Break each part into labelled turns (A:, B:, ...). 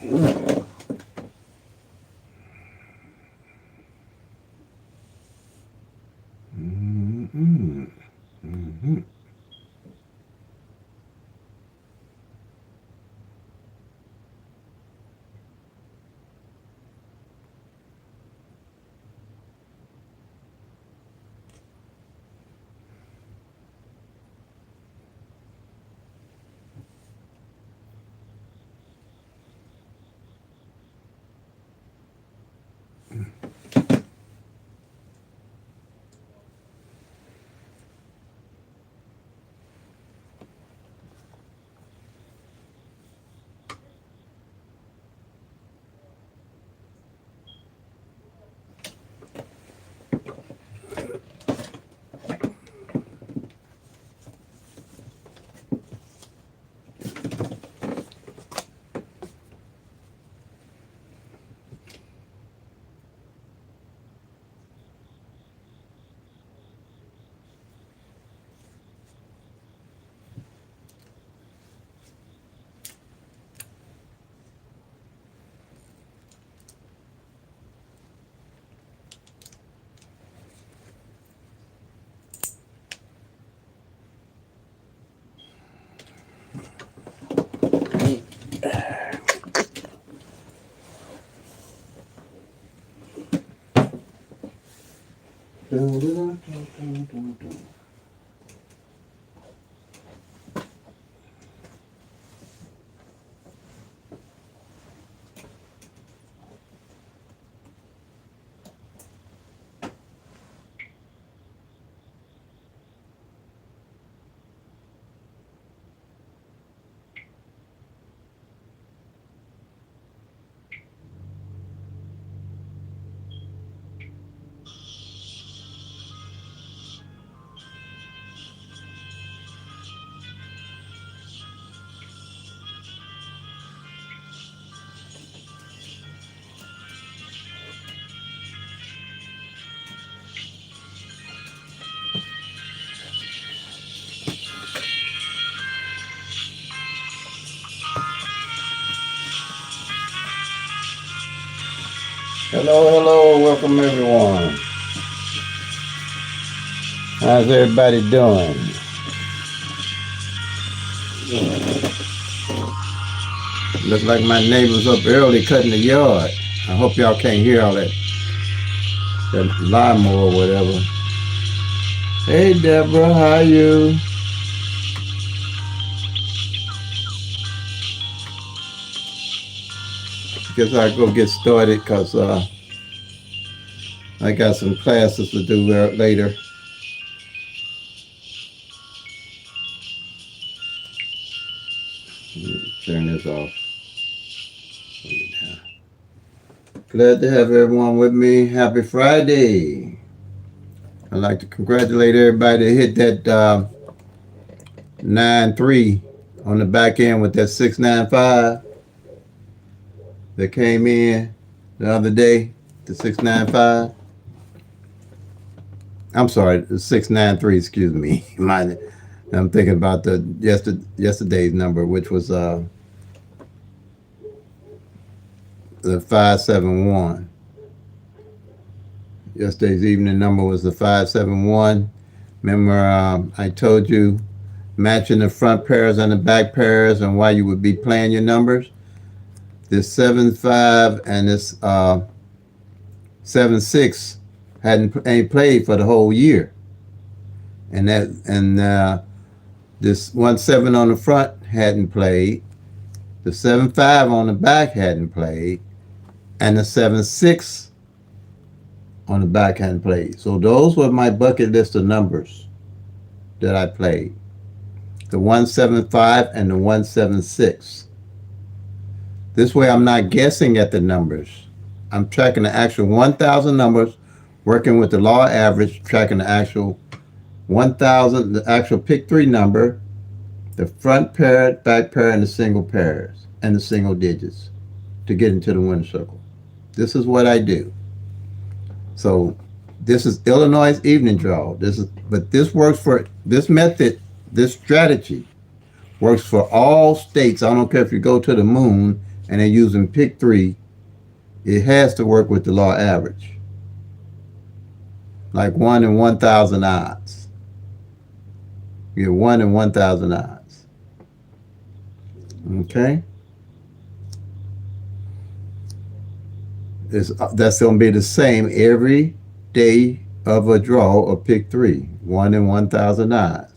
A: Mm-hmm. Mm-hmm. Dun, dun, dun, dun, dun, dun. Hello, hello, welcome everyone. How's everybody doing? Look like my neighbors up early cutting the yard. I hope y'all can't hear all that lawnmower or whatever. Hey Deborah, how are you? Guess I'll go get started because I got some classes to do later. Turn this off. Glad to have everyone with me. Happy Friday. I'd like to congratulate everybody that hit that 9-3 on the back end with that 695 that came in the other day, the 695. I'm sorry, the 693, excuse me. I'm thinking about the yesterday's number, which was the 571. Yesterday's evening number was the 571. Remember, I told you matching the front pairs and the back pairs and why you would be playing your numbers. This 7-5 and this 7-6 ain't played for the whole year, and this 1-7 on the front hadn't played, the 7-5 on the back hadn't played, and the 7-6 on the back hadn't played. So those were my bucket list of numbers that I played. The 1-7-5 and the 1-7-6. This way I'm not guessing at the numbers. I'm tracking the actual 1,000 numbers, working with the law average, tracking the actual 1,000, the actual PICK-3 number, the front pair, back pair, and the single pairs, and the single digits to get into the winner circle. This is what I do. So this is Illinois' evening draw. But this works for, this method, this strategy works for all states. I don't care if you go to the moon and they're using PICK-3, it has to work with the law average. Like 1 in 1,000 odds. You get 1 in 1,000 odds. Okay? That's going to be the same every day of a draw of PICK-3. 1 in 1,000 odds.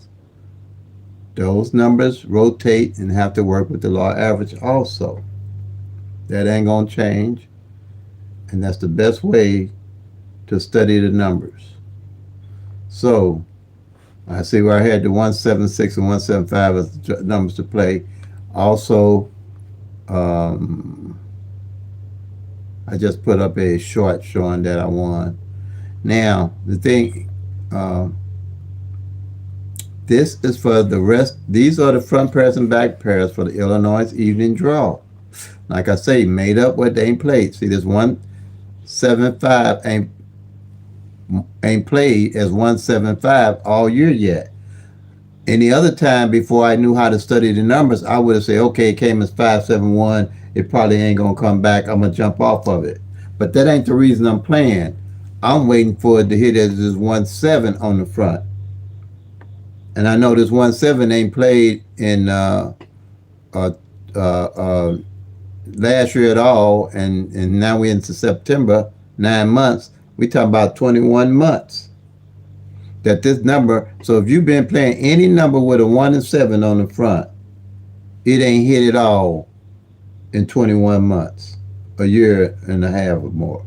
A: Those numbers rotate and have to work with the law average also. That ain't going to change. And that's the best way to study the numbers. So, I see where I had the 176 and 175 as the numbers to play. Also, I just put up a short showing that I won. Now, the thing, this is for the rest. These are the front pairs and back pairs for the Illinois evening draw. Like I say, made up what they ain't played. See, this 175 ain't played as 175 all year yet. Any other time before I knew how to study the numbers, I would have said, okay, it came as 571. It probably ain't going to come back. I'm going to jump off of it. But that ain't the reason I'm playing. I'm waiting for it to hit as this 17 on the front. And I know this 17 ain't played in last year at all. And now we're into September, 9 months. We talking about 21 months. That this number, so if you've been playing any number with a 1 and 7 on the front, it ain't hit it all in 21 months, a year and a half or more.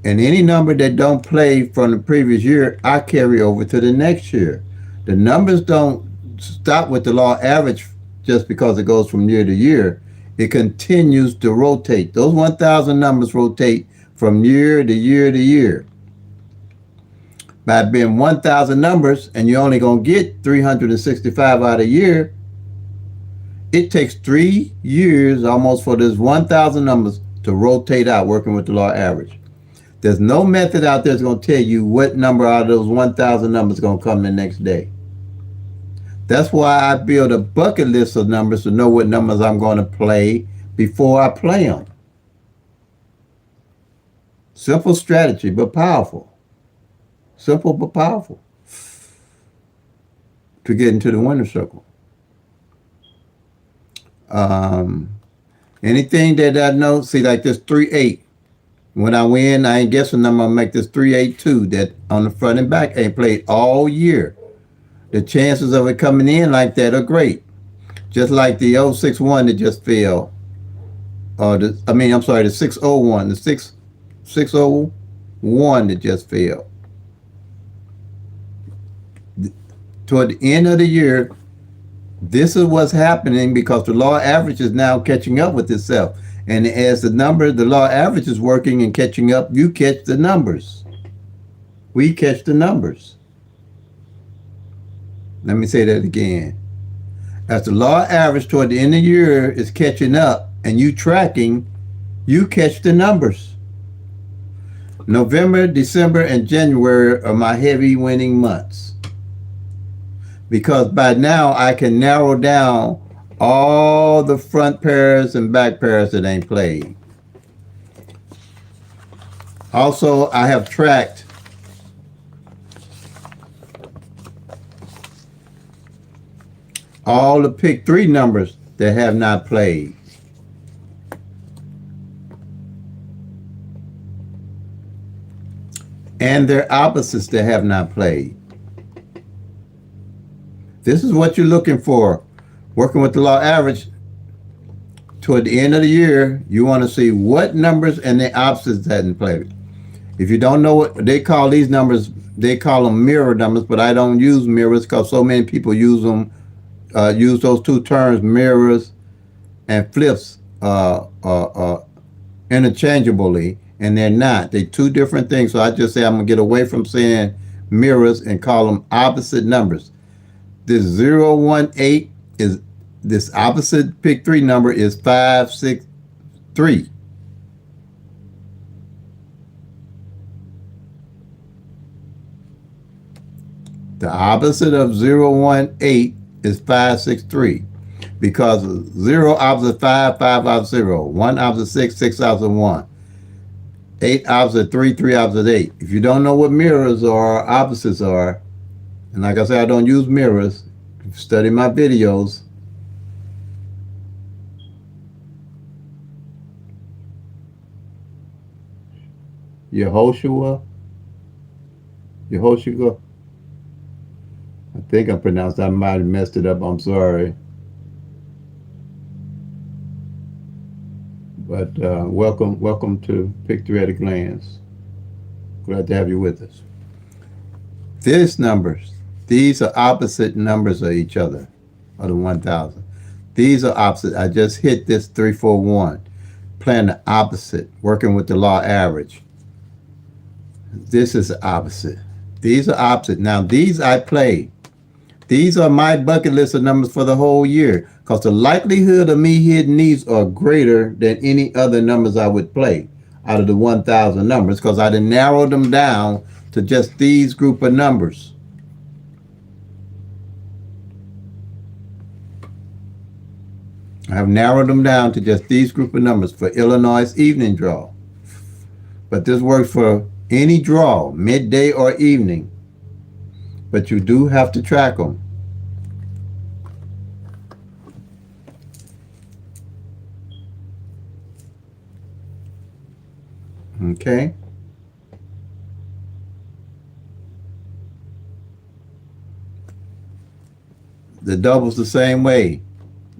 A: And any number that don't play from the previous year, I carry over to the next year. The numbers don't stop with the law average just because it goes from year to year. It continues to rotate. Those 1,000 numbers rotate from year to year to year. By being 1,000 numbers, and you're only going to get 365 out a year, it takes 3 years almost for this 1,000 numbers to rotate out, working with the law average. There's no method out there that's going to tell you what number out of those 1,000 numbers is going to come the next day. That's why I build a bucket list of numbers to know what numbers I'm going to play before I play them. Simple strategy, but powerful. Simple, but powerful. To get into the winner's circle. Anything that I know, see, like this 3-8. When I win, I ain't guessing I'm going to make this 3-8-2 that on the front and back ain't played all year. The chances of it coming in like that are great. Just like the 061 that just fell. The 601. The 601 that just fell. Toward the end of the year, this is what's happening because the law average is now catching up with itself. And as the law average is working and catching up, you catch the numbers. We catch the numbers. Let me say that again. As the law average toward the end of the year is catching up and you tracking, you catch the numbers. November, December, and January are my heavy winning months. Because by now I can narrow down all the front pairs and back pairs that ain't played. Also, I have tracked all the PICK-3 numbers that have not played. And their opposites that have not played. This is what you're looking for. Working with the law average, toward the end of the year, you want to see what numbers and the opposites hadn't played. If you don't know what they call these numbers, they call them mirror numbers, but I don't use mirrors because so many people use them, use those two terms, mirrors and flips, interchangeably, and they're not. They're two different things. So I just say I'm going to get away from saying mirrors and call them opposite numbers. This 018 is this opposite PICK-3 number is 563. The opposite of 018 is 563. because 0 opposite 5, 5 opposite 0, 1 opposite 6, 6 opposite 1, 8 opposite 3, 3 opposite 8. If you don't know what mirrors or opposites are, and like I said, I don't use mirrors, study my videos. Yehoshua, Yehoshua. I think I pronounced. I might have messed it up. I'm sorry. But welcome to PICK-3 at a Glance. Glad to have you with us. These numbers, these are opposite numbers of each other, of the 1,000. These are opposite. I just hit this 341, playing the opposite, working with the law average. This is the opposite. These are opposite. Now, these I play. These are my bucket list of numbers for the whole year, because the likelihood of me hitting these are greater than any other numbers I would play out of the 1,000 numbers, because I done narrowed them down to just these group of numbers. I have narrowed them down to just these group of numbers for Illinois' evening draw. But this works for any draw, midday or evening. But you do have to track them. Okay. The doubles the same way.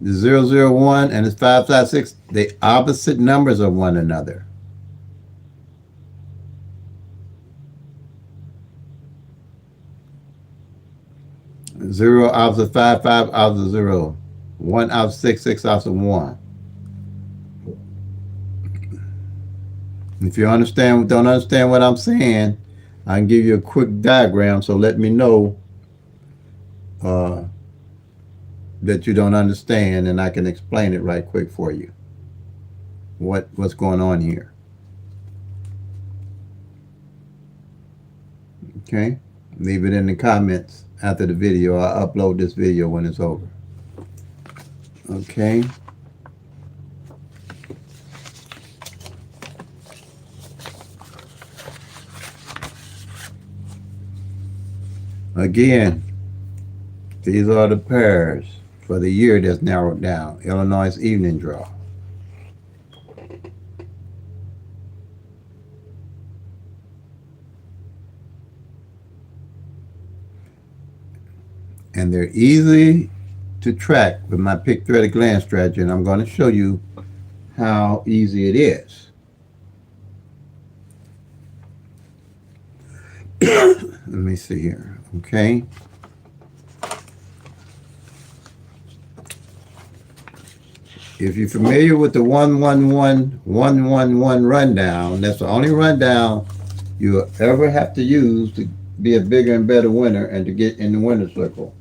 A: The 001 and the 556, they opposite numbers of one another. Zero opposite 5, 5 opposite 0. 1 opposite 6, 6 opposite 1. If you don't understand what I'm saying, I can give you a quick diagram, so let me know that you don't understand, and I can explain it right quick for you. What's going on here. Okay? Leave it in the comments after the video. I'll upload this video when it's over. Okay? Again, these are the pairs for the year that's narrowed down. Illinois' evening draw. And they're easy to track with my PICK-3 at a Glance strategy, and I'm going to show you how easy it is. Let me see here. Okay. If you're familiar with the 111 rundown, that's the only rundown you'll ever have to use to be a bigger and better winner and to get in the winner's circle.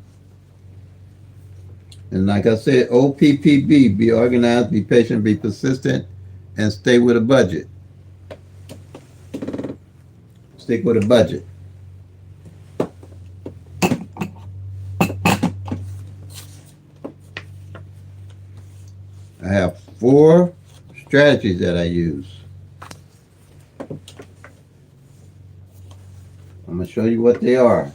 A: And like I said, OPPB, be organized, be patient, be persistent, and stay with a budget. Stick with a budget. I have 4 strategies that I use. I'm going to show you what they are.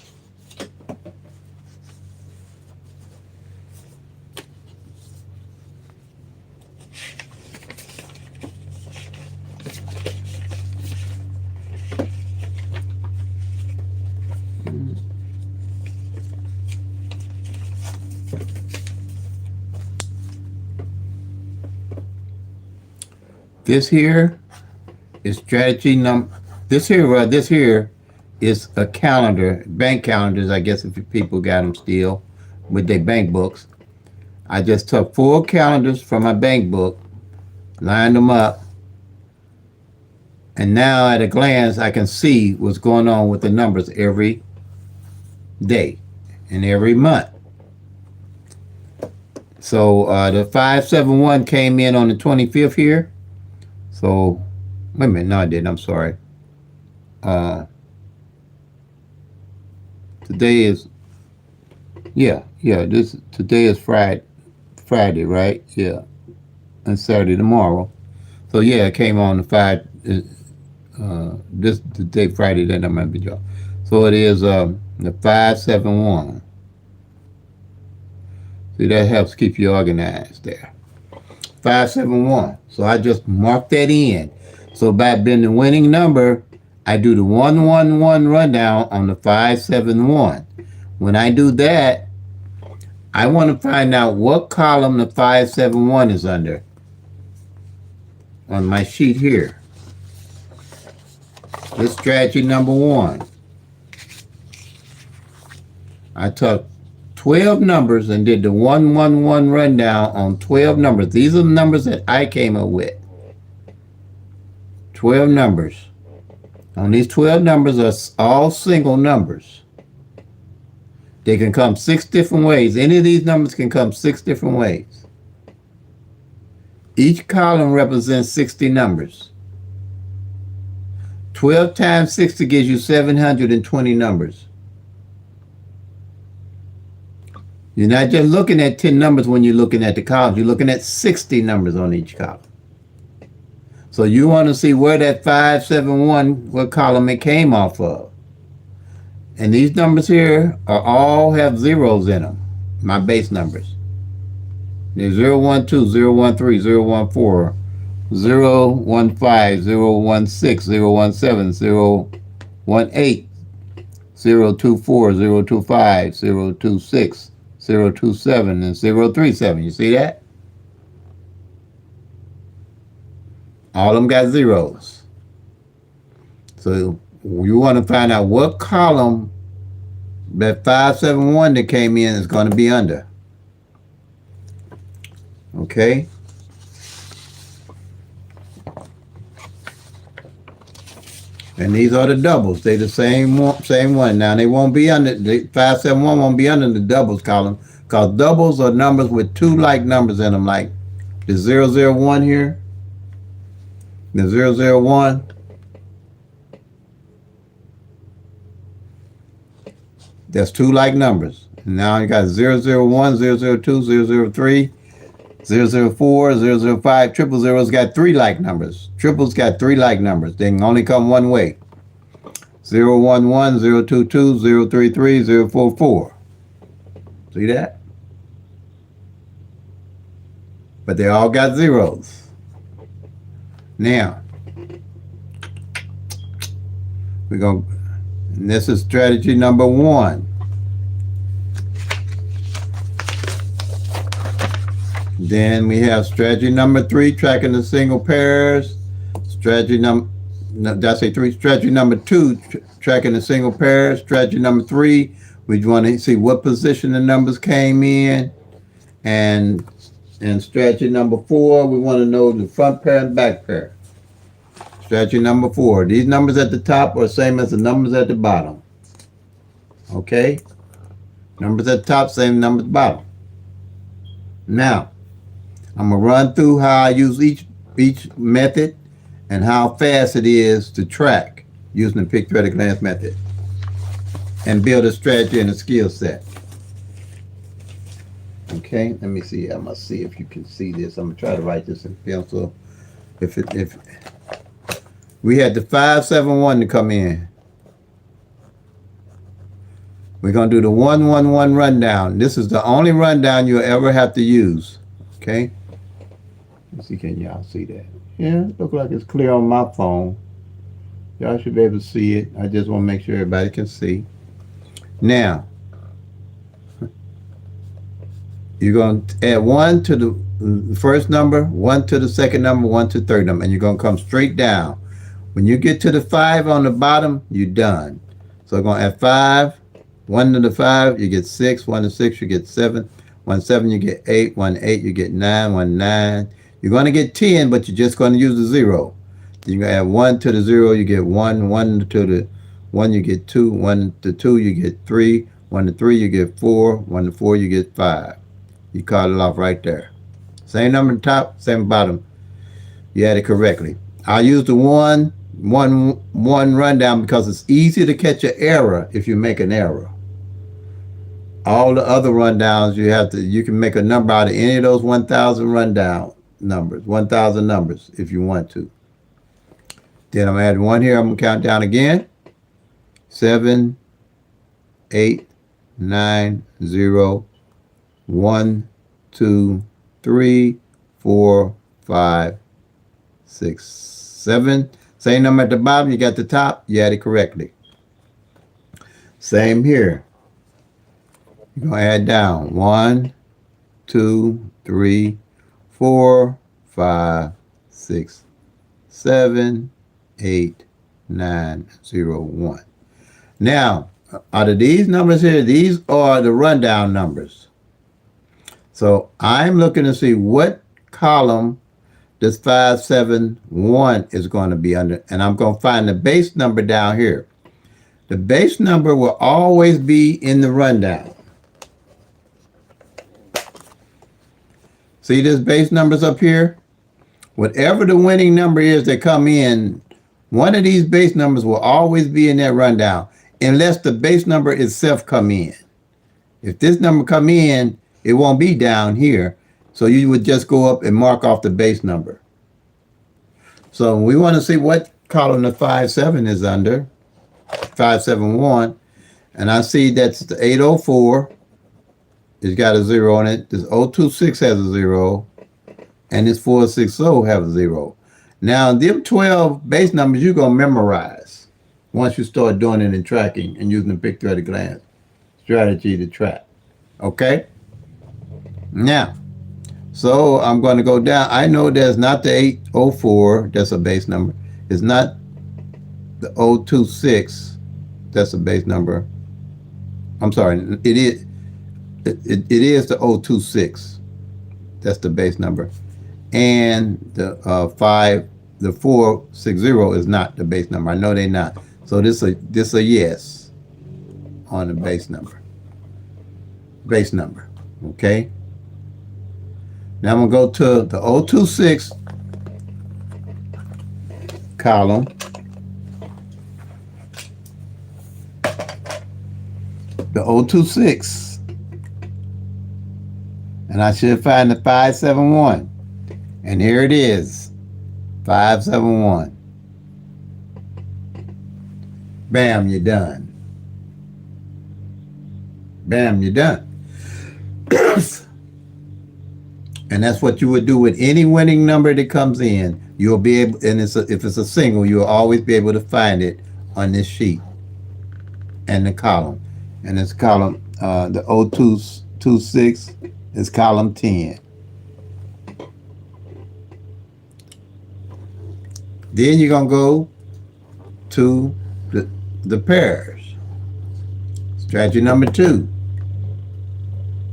A: This here is strategy number. This here is a calendar, bank calendars. I guess if people got them still with their bank books. I just took 4 calendars from my bank book, lined them up, and now at a glance I can see what's going on with the numbers every day and every month. So the 571 came in on the 25th here. So, wait a minute, no I didn't, I'm sorry. Today is, today is Friday, Friday, right? Yeah. And Saturday tomorrow. So yeah, it came on this the day Friday that I might be job. So it is the 571. See, that helps keep you organized there. 571. So I just mark that in. So by being the winning number, I do the 111 rundown on the 571. When I do that, I want to find out what column the 571 is under on my sheet here. This strategy number 1. I took 12 numbers and did the 111 rundown on 12 numbers. These are the numbers that I came up with. 12 numbers. On these 12 numbers are all single numbers. They can come 6 different ways. Any of these numbers can come 6 different ways. Each column represents 60 numbers. 12 times 60 gives you 720 numbers. You're not just looking at 10 numbers when you're looking at the columns. You're looking at 60 numbers on each column. So you want to see where that 571, what column it came off of. And these numbers here all have zeros in them, my base numbers. There's 012, 013, 014, 015, 016, 017, 018, 024, 025, 026, 027, and 037. You see that? All of them got zeros. So you want to find out what column that 571 that came in is going to be under. Okay? And these are the doubles. They're the same one. Now they won't be under, the 571 won't be under the doubles column, because doubles are numbers with 2 like numbers in them, like the 001 here, the 001. That's 2 like numbers. And now you got 001, 002, 003, 004, 005. Triple zeros got 3 like numbers. Triples got 3 like numbers. They can only come one way. 011, 022, 033, 044. See that? But they all got zeros. Now, we're going to, and this is strategy number 1. Then we have strategy number 3, tracking the single pairs. Strategy number, did I say 3? Strategy number 2, tracking the single pairs. Strategy number 3, we want to see what position the numbers came in. And strategy number 4, we want to know the front pair and back pair. Strategy number 4. These numbers at the top are the same as the numbers at the bottom. Okay? Numbers at the top, same numbers at the bottom. Now, I'm going to run through how I use each method and how fast it is to track using the PICK-3 at a glance method and build a strategy and a skill set. Okay, let me see. I must see if you can see this. I'm going to try to write this in pencil. If we had the 571 to come in. We're going to do the 111 rundown. This is the only rundown you'll ever have to use. Okay? Let's see, can y'all see that? Yeah, it looks like it's clear on my phone. Y'all should be able to see it. I just want to make sure everybody can see. Now, you're going to add 1 to the first number, 1 to the second number, 1 to the third number, and you're going to come straight down. When you get to the 5 on the bottom, you're done. So we're going to add 5. 1 to the 5, you get 6. 1 to 6, you get 7. 1 to 7, you get 8. 1 to 8, you get 9. 1 to 9. You're going to get 10, but you're just going to use the 0. You're going to add 1 to the 0, you get 1. 1 to the 1, you get 2. 1 to 2, you get 3. 1 to 3, you get 4. 1 to 4, you get 5. You call it off right there. Same number at the top, same bottom. You had it correctly. I'll use the 1 rundown because it's easy to catch an error if you make an error. all the other rundowns, you can make a number out of any of those 1,000 rundown numbers, 1,000 numbers if you want to. Then I'm adding one here. I'm going to count down again. 7, 8, 9, 0, 1, 2, 3, 4, 5, 6, 7. Same number at the bottom. You got the top. You had it correctly. Same here. You're going to add down 1, 2, 3, 4, 5, 6, 7, 8, 9, 0, 1. Now, out of these numbers here, these are the rundown numbers. So I'm looking to see what column this 571 is going to be under, and I'm going to find the base number down here. The base number will always be in the rundown. See this base numbers up here? Whatever the winning number is that come in, one of these base numbers will always be in that rundown, unless the base number itself come in. If this number come in, it won't be down here. So you would just go up and mark off the base number. So we want to see what column the 57 is under, 571. And I see that's the 804. It's got a 0 on it. This 026 has a 0. And this 460 have a 0. Now, them 12 base numbers you're going to memorize once you start doing it in tracking and using the PICK-3 at a glance strategy to track. Okay? Now, so I'm going to go down. I know there's not the 804. That's a base number. It's not the 026. That's a base number. I'm sorry. It is. It is the 026. That's the base number. And the 460 is not the base number. I know they're not. So this a yes on the base number. Base number. Okay. Now I'm gonna go to the 026 column. The 026. And I should find the 571. And here it is. 571. Bam, you're done. Bam, you're done. And that's what you would do with any winning number that comes in. You'll be able, and if it's a single, you'll always be able to find it on this sheet and the column. And this column, the 0226 is column 10. Then you're going to go to the pairs. Strategy number 2.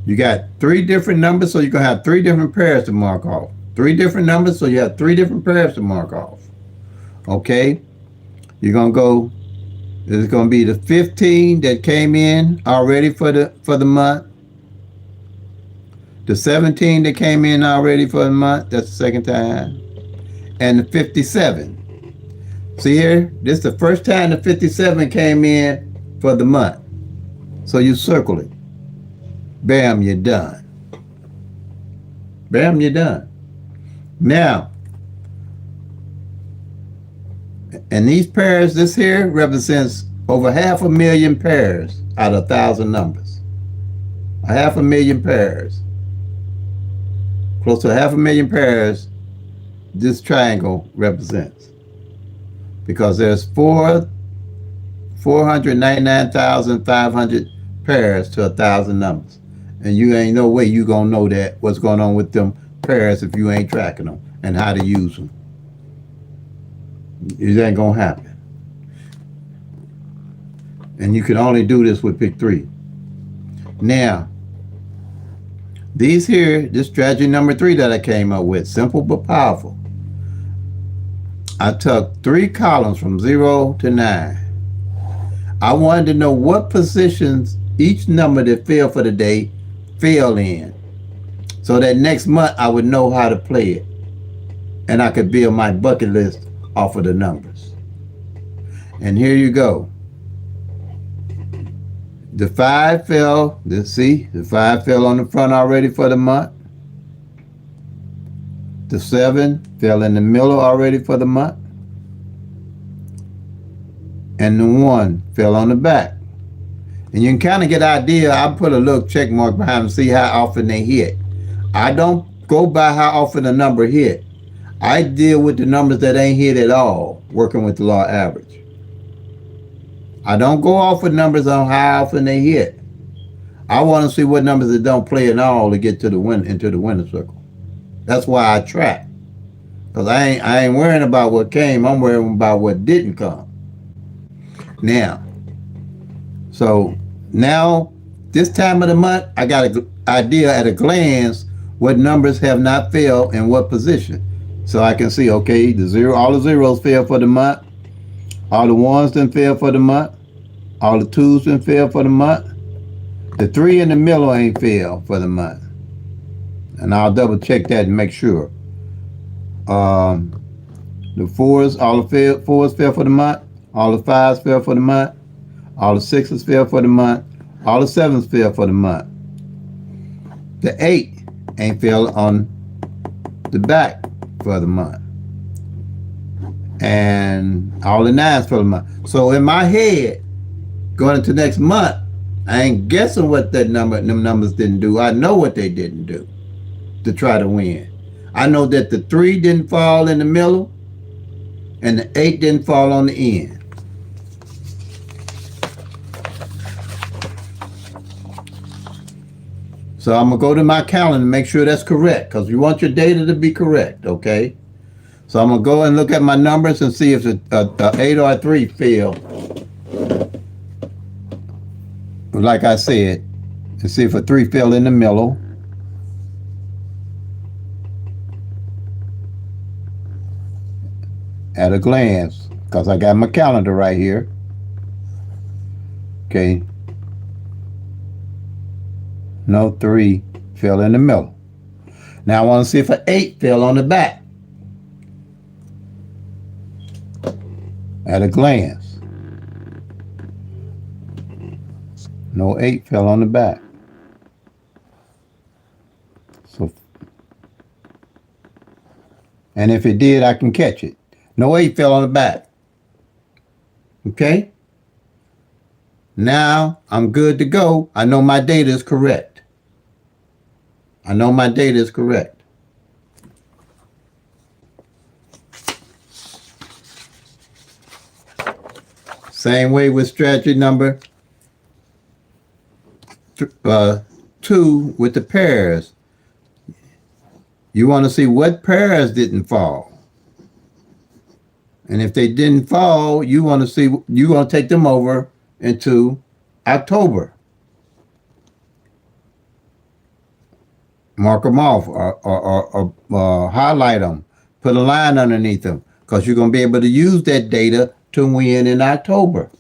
A: You got 3 different numbers, so you're going to have 3 different pairs to mark off. 3 different numbers, so you have 3 different pairs to mark off. Okay? You're going to go, it's going to be the 15 that came in already for the month. The 17 that came in already for the month, that's the second time. And the 57. See here, this is the first time the 57 came in for the month. So you circle it. Bam, you're done. Bam, you're done. Now, and these pairs, this here represents over 500,000 pairs out of 1,000 numbers. 500,000 pairs. Close to 500,000 pairs this triangle represents. Because there's 499,500 pairs to 1,000 numbers. And you ain't no way you gonna know that what's going on with them pairs if you ain't tracking them and how to use them. It ain't gonna happen. And you can only do this with PICK-3. Now, these here, this strategy number 3 that I came up with, simple but powerful. I took 3 columns from 0 to 9. I wanted to know what positions each number that fell for the day fell in. So that next month I would know how to play it. And I could build my bucket list off of the numbers. And here you go. The 5 fell, let's see, the 5 fell on the front already for the month. The 7 fell in the middle already for the month. And the 1 fell on the back. And you can kind of get an idea. I put a little check mark behind them to see how often they hit. I don't go by how often a number hit. I deal with the numbers that ain't hit at all, working with the law average. I don't go off with numbers on how often they hit. I want to see what numbers that don't play at all to get to the win into the winner circle. That's why I track. Because I ain't worrying about what came, I'm worrying about what didn't come. Now, so now this time of the month, I got an idea at a glance what numbers have not failed in what position. So I can see, okay, all the zeros fail for the month, all the ones didn't fail for the month, all the twos didn't fail for the month, the 3 in the middle ain't failed for the month. And I'll double check that and make sure. The 4s, all the 4s fell for the month, all the 5s fell for the month, all the 6s fell for the month, all the 7s fell for the month. The 8 ain't fell on the back for the month. And all the 9s for the month. So in my head, going into next month, I ain't guessing what them numbers didn't do. I know what they didn't do to try to win. I know that the 3 didn't fall in the middle and the 8 didn't fall on the end. So I'm going to go to my calendar and make sure that's correct, because you want your data to be correct, okay? So I'm going to go and look at my numbers and see if a 8 or a 3 fail. Like I said, and see if a 3 fell in the middle. At a glance, because I got my calendar right here. Okay. No, 3 fell in the middle. Now I want to see if an 8 fell on the back. At a glance. No 8 fell on the back. So, and if it did, I can catch it. No 8 fell on the back. Okay? Now I'm good to go. I know my data is correct. I know my data is correct. Same way with strategy number 2 with the pairs. You want to see what pairs didn't fall. And if they didn't fall, you want to take them over into October. Mark them off or highlight them. Put a line underneath them, because you're going to be able to use that data to win in October.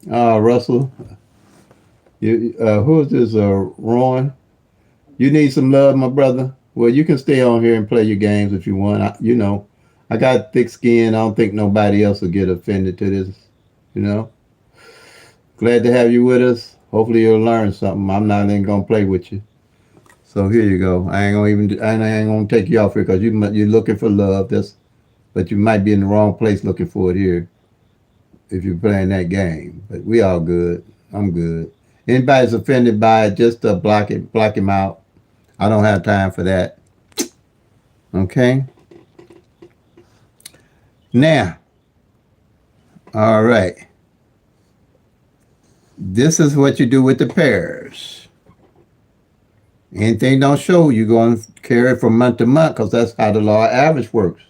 A: Russell, who is this? Ron? You need some love, my brother? Well, you can stay on here and play your games if you want. I got thick skin. I don't think nobody else will get offended to this. Glad to have you with us. Hopefully you'll learn something. I'm not even gonna play with you. So here you go. I ain't gonna take you off here because you're looking for love. But you might be in the wrong place looking for it here if you're playing that game. But we all good. I'm good. Anybody's offended by it, just block him out. I don't have time for that. Okay. Now, all right. This is what you do with the pairs. Anything don't show, you're going to carry it from month to month, because that's how the law of average works.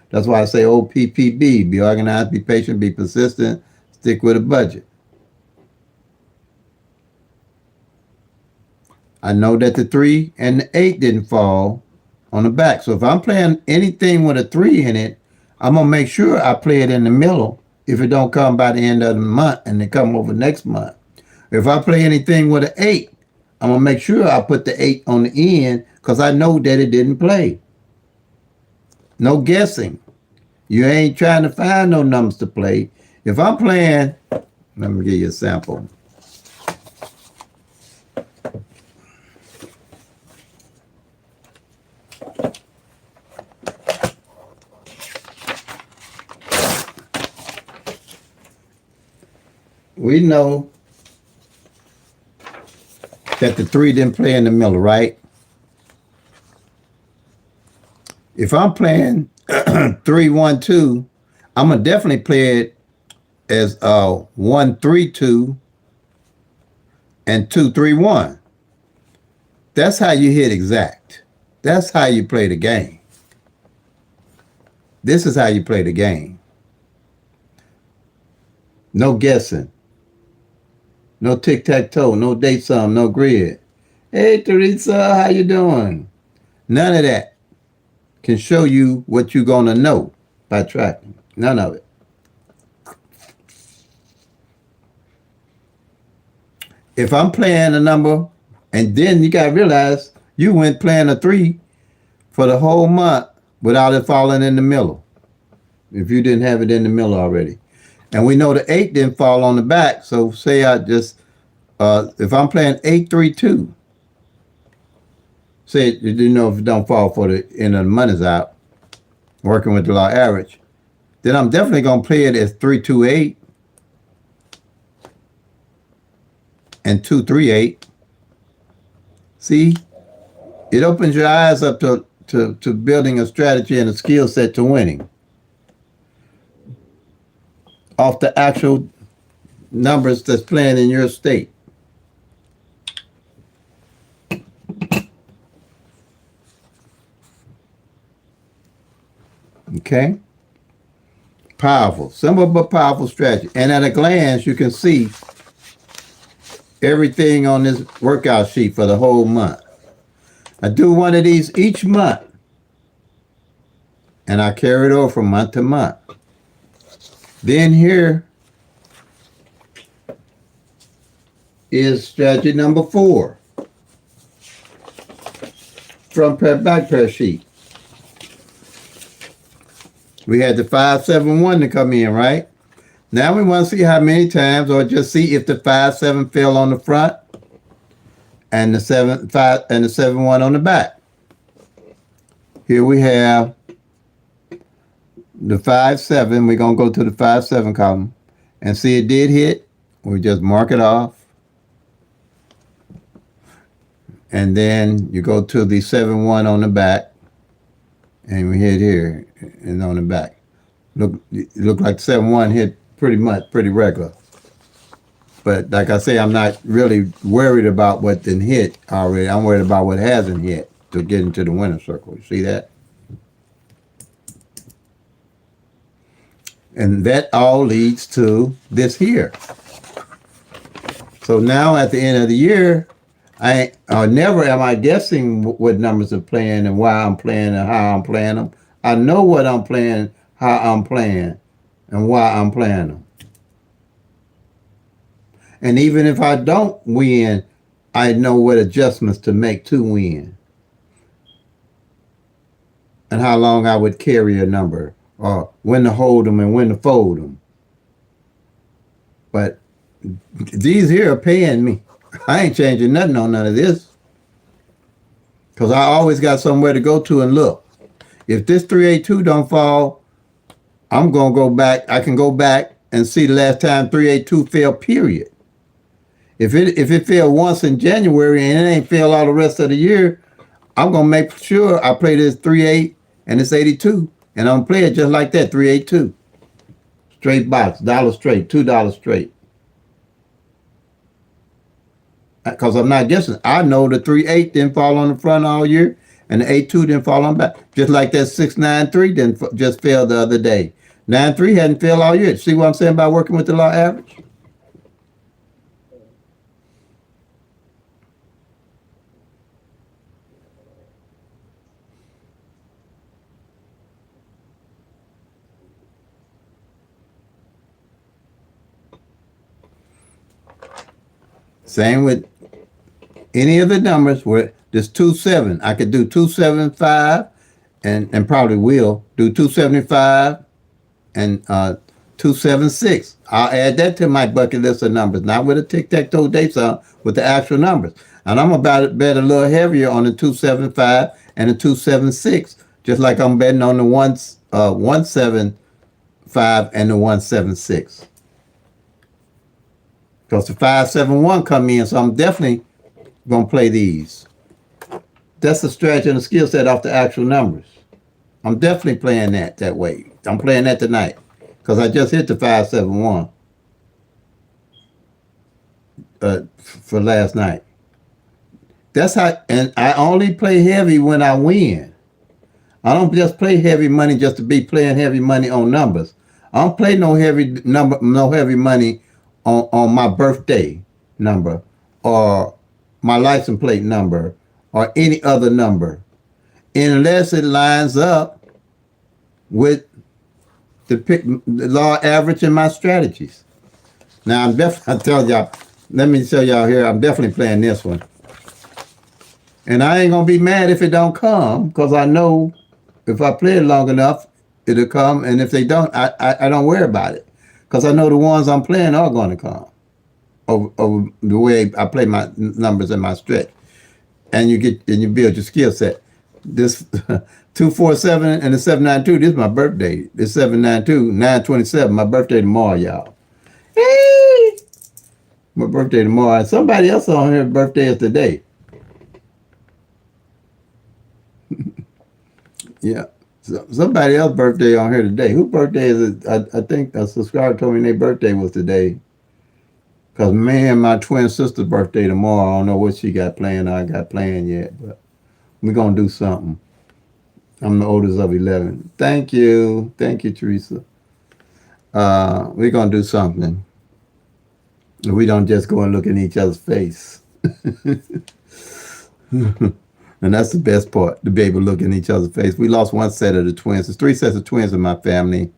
A: That's why I say OPPB, be organized, be patient, be persistent, stick with a budget. I know that the 3 and the 8 didn't fall on the back. So if I'm playing anything with a 3 in it, I'm going to make sure I play it in the middle if it don't come by the end of the month and it come over next month. If I play anything with an 8, I'm going to make sure I put the 8 on the end, because I know that it didn't play. No guessing. You ain't trying to find no numbers to play. If I'm playing, let me give you a sample. We know that the 3 didn't play in the middle, right? If I'm playing 3-1-2, I'm gonna definitely play it as 1-3-2 and 2-3-1. That's how you hit exact. That's how you play the game. This is how you play the game. No guessing. No tic-tac-toe. No date sum. No grid. Hey, Teresa, how you doing? None of that can show you what you're going to know by tracking. None of it. If I'm playing a number, and then you got to realize you went playing a 3 for the whole month without it falling in the middle, if you didn't have it in the middle already. And we know the 8 didn't fall on the back, so say I just, if I'm playing 8-3-2, say, you know, if it don't fall for the end of the month is out, working with the law average, then I'm definitely going to play it as 3-2-8 and 2-3-8. See, it opens your eyes up to building a strategy and a skill set to winning off the actual numbers that's playing in your state. Okay? Powerful. Simple but powerful strategy. And at a glance, you can see everything on this workout sheet for the whole month. I do one of these each month. And I carry it over from month to month. Then here is strategy number 4 from back pair sheet. We had the 5-7-1 to come in, right? Now we want to see how many times, or just see if the 5-7 fell on the front and the 7-5 and the 7-1 on the back. Here we have the 5-7. We're gonna go to the 5-7 column and see it did hit. We just mark it off. And then you go to the 7-1 on the back, and we hit here and on the back. It looked like 7-1 hit pretty regular. But like I say, I'm not really worried about what didn't hit already. I'm worried about what hasn't hit to get into the winner circle. You see that? And that all leads to this here. So now at the end of the year, never am I guessing what numbers are playing and why I'm playing and how I'm playing them. I know what I'm playing, how I'm playing, and why I'm playing them. And even if I don't win, I know what adjustments to make to win. And how long I would carry a number, or when to hold them and when to fold them. But these here are paying me. I ain't changing nothing on none of this. Because I always got somewhere to go to and look. If this 382 don't fall, I'm going to go back. I can go back and see the last time 382 fell, period. If it fell once in January and it ain't fell all the rest of the year, I'm going to make sure I play this 38 and this 82. And I'm going to play it just like that, 382. Straight box, $1 straight, $2 straight. Because I'm not guessing. I know the 3-8 didn't fall on the front all year, and the 8-2 didn't fall on the back. Just like that 6-9-3 didn't just fell the other day. 9-3 hadn't fell all year. See what I'm saying about working with the law average? Same with any of the numbers where there's 2-7. I could do 2-7-5 and probably will do 275 and 276. I'll add that to my bucket list of numbers, not with a tic-tac-toe date song, with the actual numbers. And I'm about to bet a little heavier on the 275 and the 276, just like I'm betting on the 175 and the 176. Because the 571 come in, so I'm definitely going to play these. That's the strategy and the skill set off the actual numbers. I'm definitely playing that way. I'm playing that tonight because I just hit the 571 for last night. That's how, and I only play heavy when I win. I don't just play heavy money just to be playing heavy money on numbers. I don't play no heavy money on my birthday number or my license plate number or any other number, unless it lines up with the law average in my strategies. Now I tell y'all, let me tell y'all here, I'm definitely playing this one. And I ain't gonna be mad if it don't come, because I know if I play it long enough, it'll come. And if they don't, I don't worry about it, because I know the ones I'm playing are gonna come over the way I play my numbers in my stretch. And you build your skill set. This 247 and the 792, this is my birthday. This 792, 927, my birthday tomorrow, y'all. Hey! My birthday tomorrow. And somebody else on here birthday is today. Yeah. So somebody else's birthday on here today. Whose birthday is it? I think a subscriber told me their birthday was today. Because me and my twin sister's birthday tomorrow. I don't know what she got planned or I got planned yet, but we're going to do something. I'm the oldest of 11. Thank you. Thank you, Teresa. We're going to do something. We don't just go and look in each other's face. And that's the best part, to be able to look in each other's face. We lost one set of the twins. There's 3 sets of twins in my family,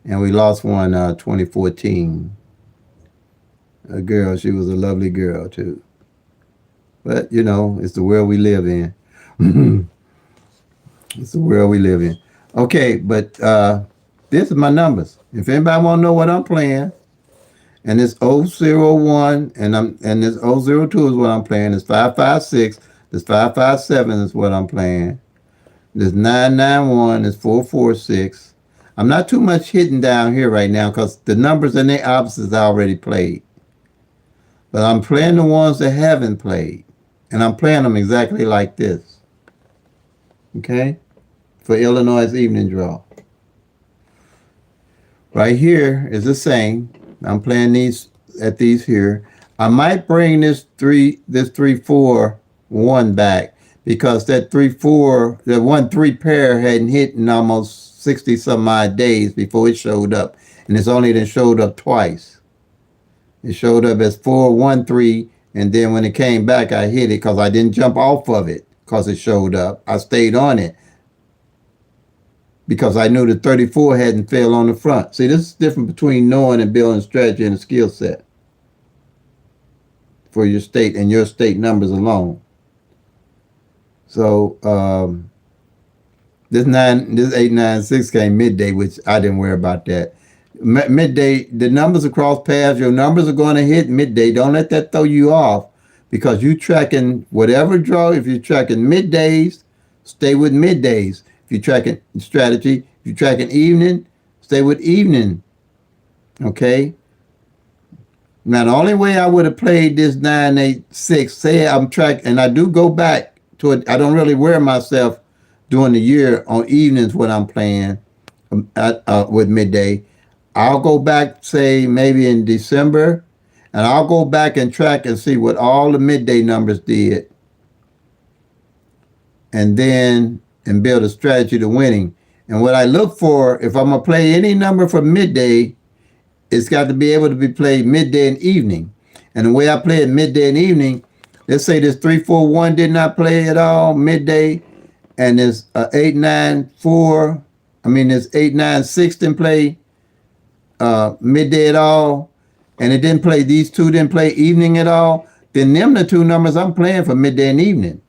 A: and we lost one 2014. A girl, she was a lovely girl, too. But, you know, it's the world we live in. It's the world we live in. Okay, but this is my numbers. If anybody want to know what I'm playing, and this 001 and this 002 is what I'm playing. This 556, this 557 is what I'm playing. This 991 is 446. I'm not too much hitting down here right now because the numbers and their opposites I already played. But I'm playing the ones that haven't played. And I'm playing them exactly like this. Okay? For Illinois' evening draw. Right here is the same. I'm playing these at these here. I might bring this 3-4-1 back because that 3-4, that 1-3 pair hadn't hit in almost 60 some odd days before it showed up. And it's only then showed up twice. It showed up as 4-1-3, and then when it came back, I hit it because I didn't jump off of it because it showed up. I stayed on it because I knew the 34 hadn't fell on the front. See, this is different between knowing and building strategy and a skill set for your state and your state numbers alone. So this 896 came midday, which I didn't worry about that. Midday, the numbers across paths, your numbers are going to hit midday. Don't let that throw you off because you tracking whatever draw. If you're tracking middays, stay with middays. If you're tracking strategy, if you're tracking evening, stay with evening. Okay? Now, the only way I would have played this 986, say I'm tracking, and I do go back to it. I don't really wear myself during the year on evenings when I'm playing with midday. I'll go back, say, maybe in December, and I'll go back and track and see what all the midday numbers did. And then, and build a strategy to winning. And what I look for, if I'm going to play any number for midday, it's got to be able to be played midday and evening. And the way I play it midday and evening, let's say this 341 did not play at all midday, and this 896 didn't play midday at all, and it didn't play, these two didn't play evening at all, then them the two numbers I'm playing for midday and evening.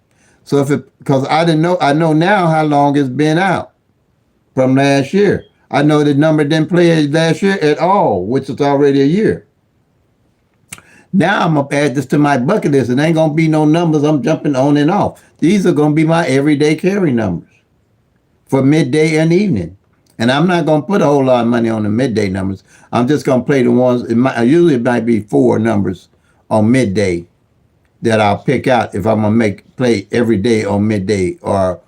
A: So if it because I didn't know. I know now how long it's been out from last year. I know the number didn't play last year at all, which is already a year. Now I'm gonna add this to my bucket list. It ain't gonna be no numbers I'm jumping on and off. These are gonna be my everyday carry numbers for midday and evening. And I'm not gonna put a whole lot of money on the midday numbers. I'm just gonna play the ones. Usually it might be 4 numbers on midday that I'll pick out if I'm gonna play every day on midday or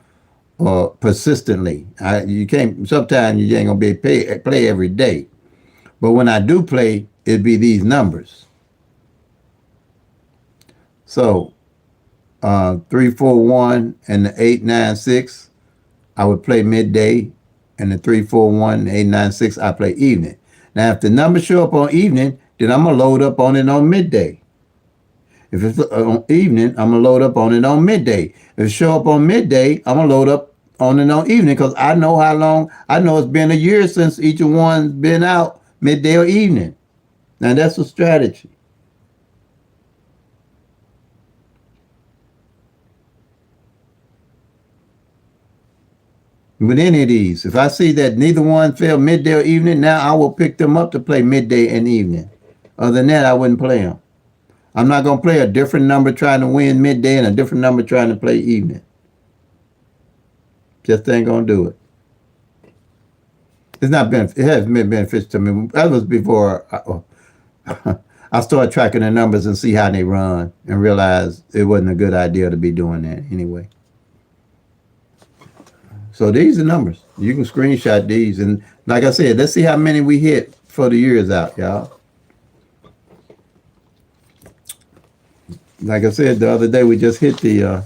A: persistently. You can't. Sometimes you ain't gonna be play every day. But when I do play, it'd be these numbers. So 341 and the 896, I would play midday, and the 341 and 896, I play evening. Now, if the numbers show up on evening, then I'm gonna load up on it on midday. If it's on evening, I'm gonna load up on it on midday. If it show up on midday, I'm gonna load up on it on evening because I know how long. I know it's been a year since each one's been out, midday or evening. Now that's a strategy. With any of these, if I see that neither one fell midday or evening, now I will pick them up to play midday and evening. Other than that, I wouldn't play them. I'm not gonna play a different number trying to win midday and a different number trying to play evening. Just ain't gonna do it. It's not been. It hasn't been beneficial to me. That was before I started tracking the numbers and see how they run, and realized it wasn't a good idea to be doing that anyway. So these are numbers. You can screenshot these, and like I said, let's see how many we hit for the years out, y'all. Like I said the other day, we just hit the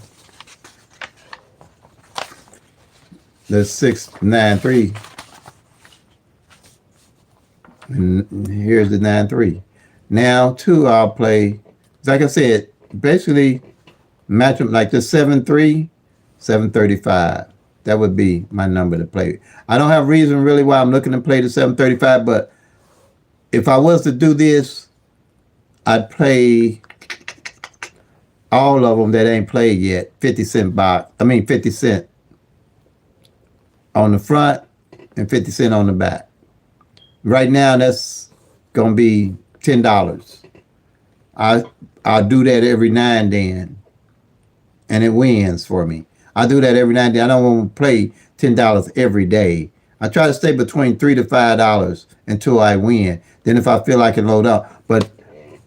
A: 693, and here's the 93. Now, too, I'll play. Like I said, basically match them like the 7-3, 735. That would be my number to play. I don't have reason really why I'm looking to play the 735, but if I was to do this, I'd play all of them that ain't played yet. 50-cent box. 50 cent on the front and 50 cent on the back. Right now, that's gonna be $10. I'll do that every now and then, and it wins for me. I do that every now and then. I don't want to play $10 every day. I try to stay between $3 to $5 until I win. Then if I feel I can load up, but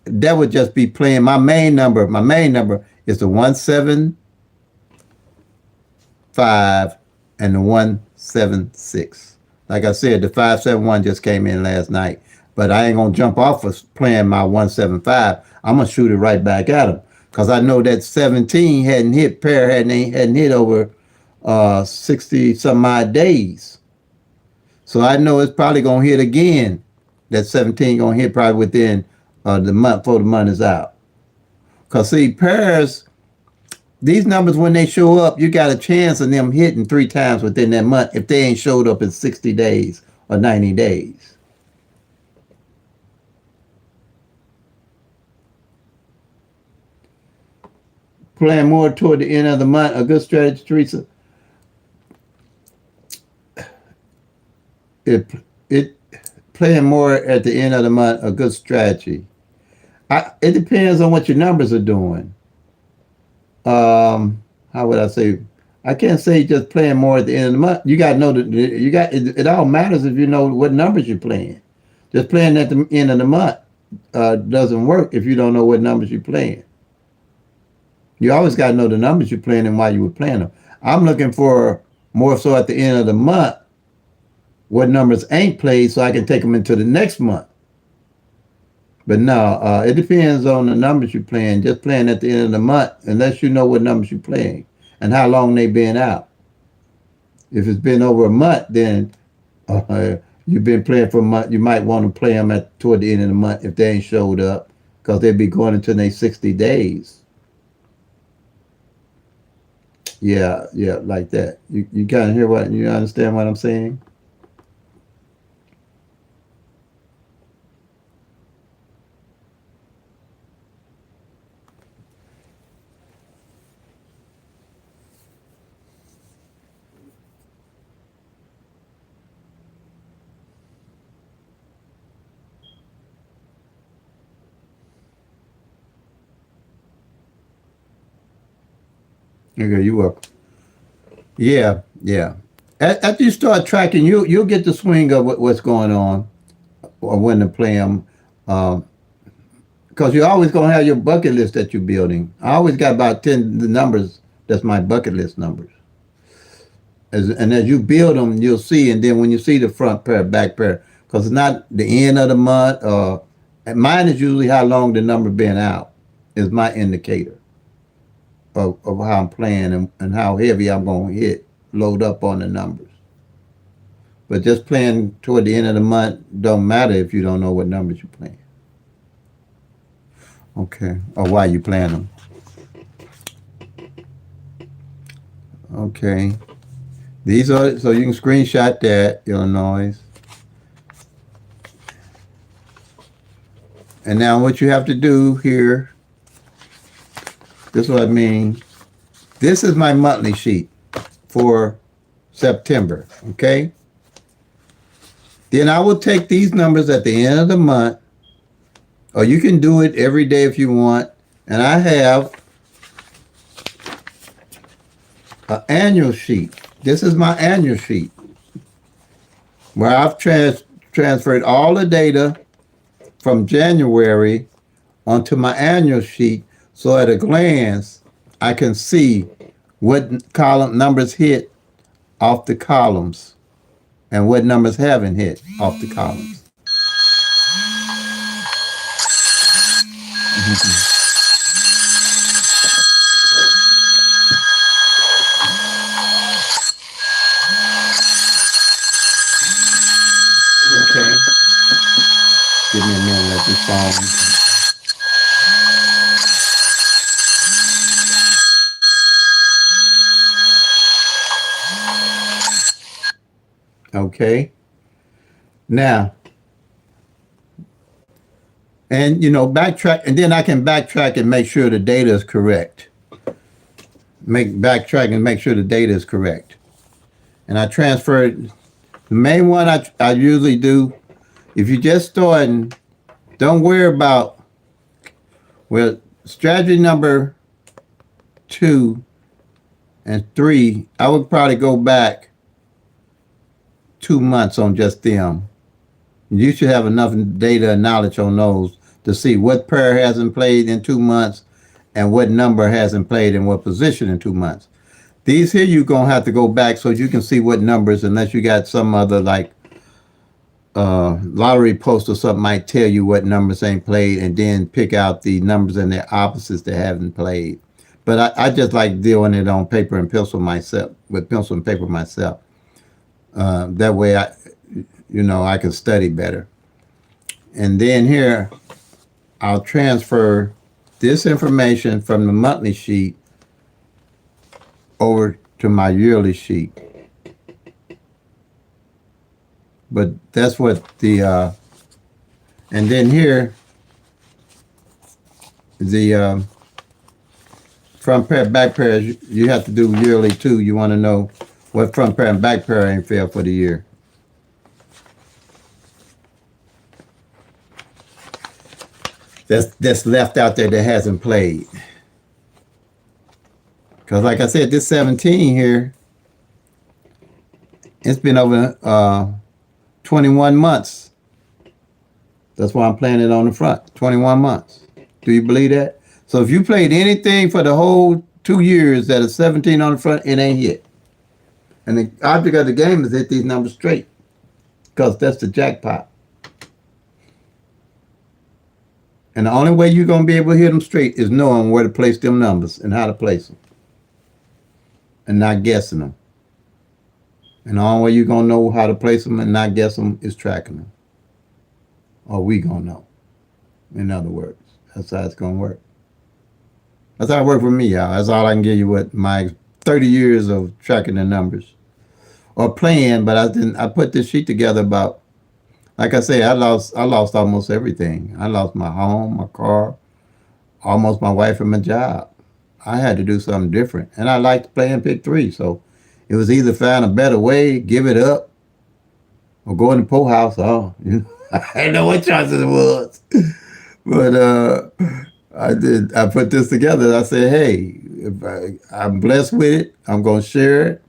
A: that would just be playing my main number. My main number is the 175 and the 176. Like I said, the 571 just came in last night, but I ain't gonna jump off of playing my 175. I'm gonna shoot it right back at him because I know that 17 hadn't hit. Pair hadn't hit over 60 some odd days, so I know it's probably gonna hit again. That 17 gonna hit probably within the month before the month is out. Cause see, pairs, these numbers when they show up, you got a chance of them hitting 3 times within that month if they ain't showed up in 60 days or 90 days. Playing more toward the end of the month, a good strategy, Teresa. It playing more at the end of the month, a good strategy. It depends on what your numbers are doing. How would I say? I can't say just playing more at the end of the month. You got to know that it all matters if you know what numbers you're playing. Just playing at the end of the month doesn't work if you don't know what numbers you're playing. You always got to know the numbers you're playing and why you were playing them. I'm looking for more so at the end of the month what numbers ain't played so I can take them into the next month. But no, it depends on the numbers you're playing. Just playing at the end of the month, unless you know what numbers you're playing and how long they've been out. If it's been over a month, then you've been playing for a month. You might want to play them toward the end of the month if they ain't showed up, because they'll be going into their 60 days. Yeah, like that. You kind of hear what you understand what I'm saying? Okay, you welcome. Yeah, yeah. After you start tracking, you'll get the swing of what's going on or when to play them. Because you're always gonna have your bucket list that you're building. I always got about 10 numbers. That's my bucket list numbers. And as you build them, you'll see. And then when you see the front pair, back pair, because it's not the end of the month. And mine is usually how long the number been out. Is my indicator of how I'm playing and how heavy I'm gonna hit, load up on the numbers. But just playing toward the end of the month don't matter if you don't know what numbers you're playing. Okay. Or why you playing them. Okay. These are, so you can screenshot that, Illinois. And now what you have to do here, this is what I mean. This is my monthly sheet for September, okay? Then I will take these numbers at the end of the month, or you can do it every day if you want. And I have an annual sheet. This is my annual sheet where I've transferred all the data from January onto my annual sheet, so at a glance I can see what column numbers hit off the columns and what numbers haven't hit off the columns. Okay. Give me a minute, let this phone. Okay. Now, and backtrack, and then I can backtrack and make sure the data is correct. Backtrack and make sure the data is correct. And I transferred the main one I usually do. If you just starting, don't worry about, well, strategy number 2 and 3, I would probably go back 2 months on just them. You should have enough data and knowledge on those to see what pair hasn't played in 2 months and what number hasn't played in what position in 2 months. These here you're going to have to go back so you can see what numbers, unless you got some other like lottery post or something might tell you what numbers ain't played, and then pick out the numbers and their opposites that haven't played. But I just like doing it on paper and pencil myself, with pencil and paper myself. That way I can study better. And then here, I'll transfer this information from the monthly sheet over to my yearly sheet. But that's what the, and then here, the front pair, back pair, you have to do yearly too. You want to know what front pair and back pair ain't fair for the year. That's left out there that hasn't played. Because like I said, this 17 here, it's been over 21 months. That's why I'm playing it on the front. 21 months. Do you believe that? So if you played anything for the whole 2 years that is 17 on the front, it ain't hit. And the object of the game is hit these numbers straight, because that's the jackpot. And the only way you're going to be able to hit them straight is knowing where to place them numbers and how to place them, and not guessing them. And the only way you're going to know how to place them and not guess them is tracking them. Or we going to know. In other words, that's how it's going to work. That's how it worked for me, y'all. That's all I can give you with my 30 years of tracking the numbers. Or playing, but I put this sheet together about, like I say, I lost almost everything. I lost my home, my car, almost my wife and my job. I had to do something different. And I liked playing PICK-3, so it was either find a better way, give it up, or go in the poorhouse. I didn't know what choices it was. But I did. I put this together. I said, "Hey, if I'm blessed with it, I'm going to share it.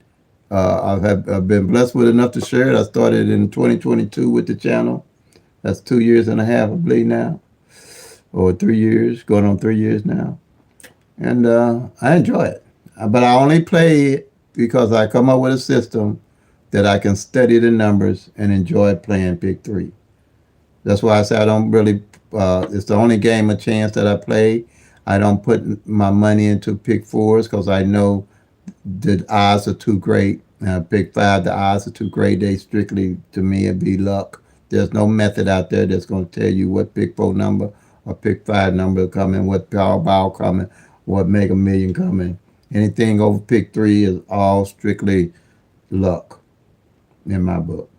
A: I've been blessed with enough to share it. I started in 2022 with the channel. That's 2 years and a half, I believe now, or 3 years, going on 3 years now. And I enjoy it. But I only play it because I come up with a system that I can study the numbers and enjoy playing Pick 3. That's why I say I don't really. It's the only game of chance that I play. I don't put my money into Pick 4s because I know the odds are too great. Pick 5, the odds are too great. They strictly, to me, it'd be luck. There's no method out there that's going to tell you what Pick 4 number or Pick 5 number coming, what Powerball coming, what Mega Million coming. Anything over Pick 3 is all strictly luck in my book.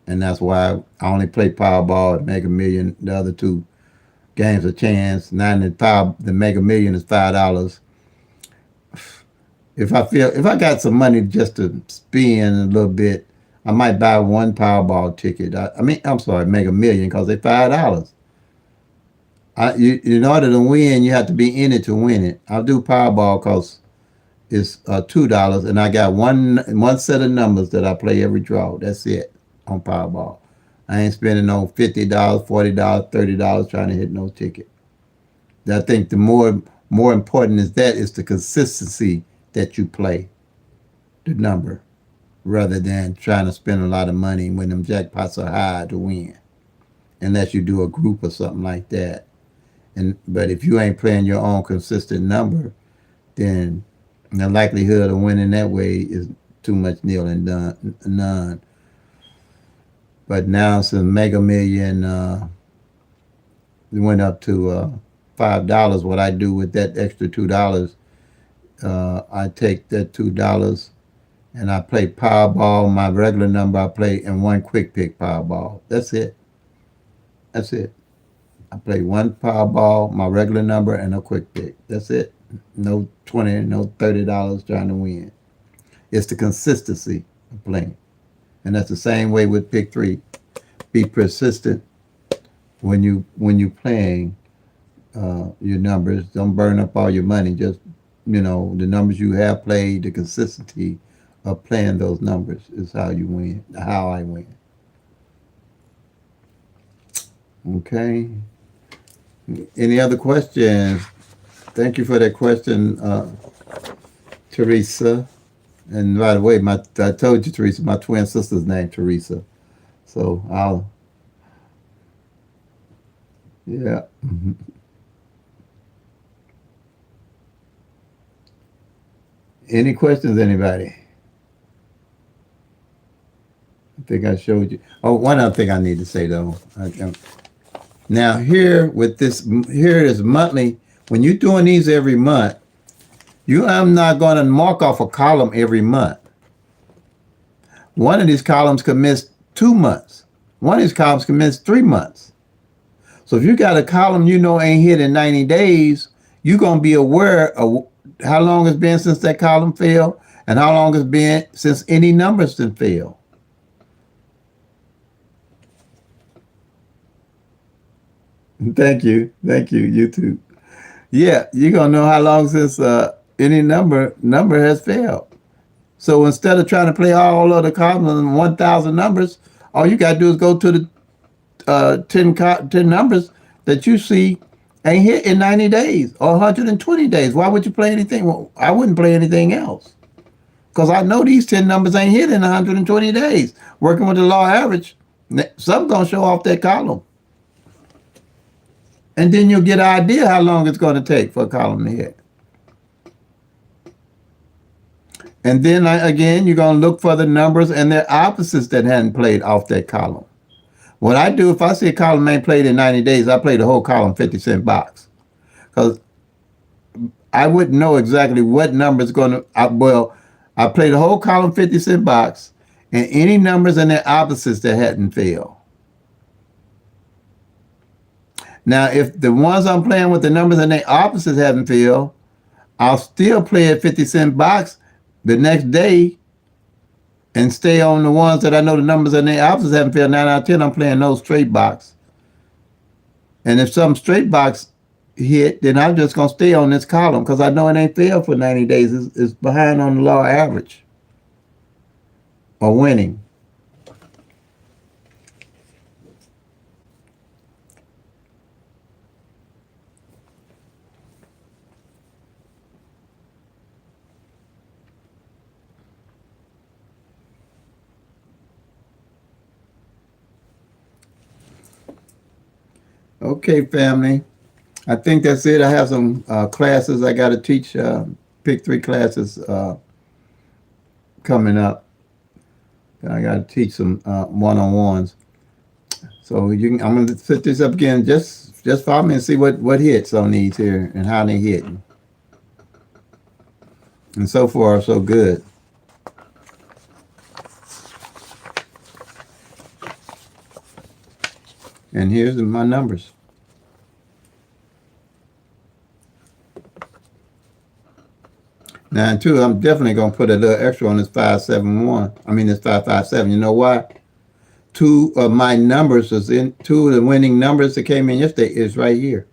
A: And that's why I only play Powerball and Mega Million. The other two games of chance. Now the Mega Million is $5. If I got some money just to spend a little bit, I might buy one Powerball ticket. I'm sorry, Mega Million, because they're $5. In order to win, you have to be in it to win it. I'll do Powerball because it's $2, and I got one set of numbers that I play every draw. That's it on Powerball. I ain't spending no $50, $40, $30 trying to hit no ticket. I think the more important is the consistency that you play the number, rather than trying to spend a lot of money when them jackpots are high to win, unless you do a group or something like that. But if you ain't playing your own consistent number, then the likelihood of winning that way is too much nil and none. But now since Mega Million went up to $5, what I do with that extra $2, I take that $2 and I play Powerball, my regular number I play, and one quick pick Powerball. That's it. That's it. I play one Powerball, my regular number, and a quick pick. That's it. No 20, no $30 trying to win. It's the consistency of playing. And that's the same way with Pick 3. Be persistent when you playing your numbers. Don't burn up all your money. Just the numbers you have played, the consistency of playing those numbers is how you win. How I win. Okay. Any other questions? Thank you for that question, Teresa. And by the way, I told you, Teresa, my twin sister's named Teresa. So yeah. Any questions, anybody? I think I showed you. Oh, one other thing I need to say, though. Now, here is monthly. When you're doing these every month, I'm not going to mark off a column every month. One of these columns could miss 2 months. One of these columns could miss 3 months. So if you got a column ain't hit in 90 days, you're going to be aware of how long it's been since that column fell and how long it's been since any numbers didn't fail. Thank you. You too. Yeah, you're going to know how long since any number has failed. So instead of trying to play all of the columns and 1,000 numbers, all you got to do is go to the 10 numbers that you see ain't hit in 90 days or 120 days. Why would you play anything? Well, I wouldn't play anything else because I know these 10 numbers ain't hit in 120 days. Working with the law average, something's going to show off that column. And then you'll get an idea how long it's going to take for a column to hit. And then again, you're going to look for the numbers and their opposites that hadn't played off that column. What I do, if I see a column ain't played in 90 days, I play the whole column 50-cent box. Because I wouldn't know exactly what number is going to, I play the whole column 50-cent box and any numbers and their opposites that hadn't failed. Now, if the ones I'm playing with the numbers and their opposites haven't failed, I'll still play a 50-cent box the next day and stay on the ones that I know the numbers and their opposites haven't failed. 9 out of 10, I'm playing those straight box. And if some straight box hit, then I'm just gonna stay on this column because I know it ain't failed for 90 days. It's behind on the law average or winning. Okay, family. I think that's it. I have some classes I got to teach. PICK-3 classes coming up. I got to teach some one-on-ones. So I'm going to set this up again. Just follow me and see what hits on these here and how they hit. And so far, so good. And here's my numbers. Now, and two, I'm definitely going to put a little extra on this 571. I mean, this 557. You know why? Two of my numbers is in, two of the winning numbers that came in yesterday is right here.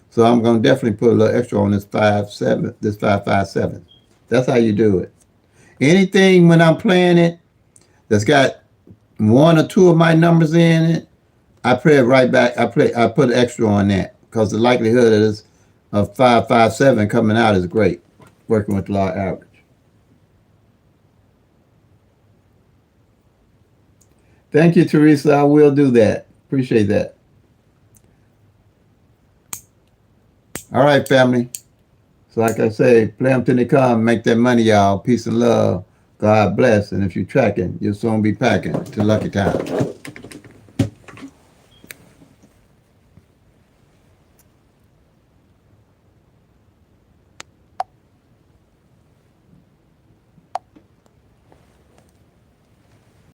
A: So I'm going to definitely put a little extra on this 557. That's how you do it. Anything when I'm playing it that's got one or two of my numbers in it, I play it right back. I put extra on that because the likelihood of 557 coming out is great. Working with law average. Thank you, Teresa. I will do that. Appreciate that. All right, family. So like I say, play them till they come. Make that money, y'all. Peace and love. God bless. And if you're tracking, you'll soon be packing to Lucky Town.